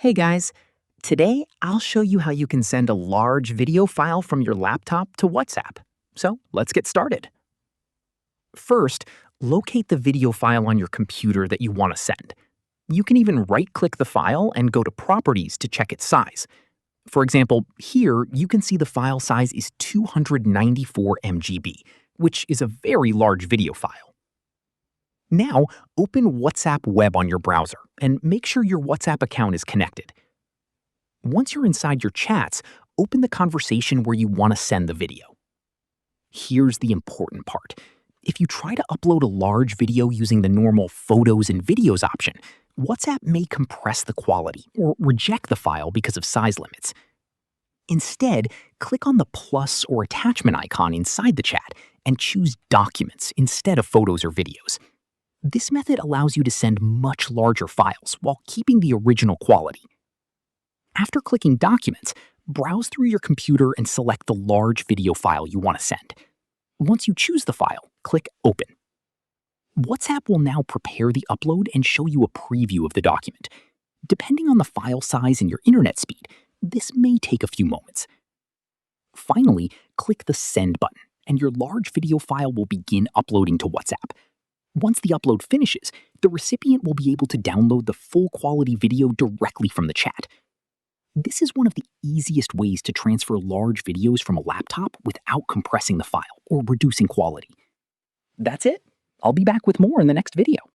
Hey guys, today I'll show you how you can send a large video file from your laptop to WhatsApp. So let's get started. First, locate the video file on your computer that you want to send. You can even right-click the file and go to Properties to check its size. For example, here you can see the file size is 294 MGB, which is a very large video file. Now, open WhatsApp Web on your browser and make sure your WhatsApp account is connected. Once you're inside your chats, open the conversation where you want to send the video. Here's the important part. If you try to upload a large video using the normal Photos and Videos option, WhatsApp may compress the quality or reject the file because of size limits. Instead, click on the plus or attachment icon inside the chat and choose Documents instead of Photos or Videos. This method allows you to send much larger files while keeping the original quality. After clicking Documents, browse through your computer and select the large video file you want to send. Once you choose the file, click Open. WhatsApp will now prepare the upload and show you a preview of the document. Depending on the file size and your internet speed, this may take a few moments. Finally, click the Send button, and your large video file will begin uploading to WhatsApp. Once the upload finishes, the recipient will be able to download the full quality video directly from the chat. This is one of the easiest ways to transfer large videos from a laptop without compressing the file or reducing quality. That's it. I'll be back with more in the next video.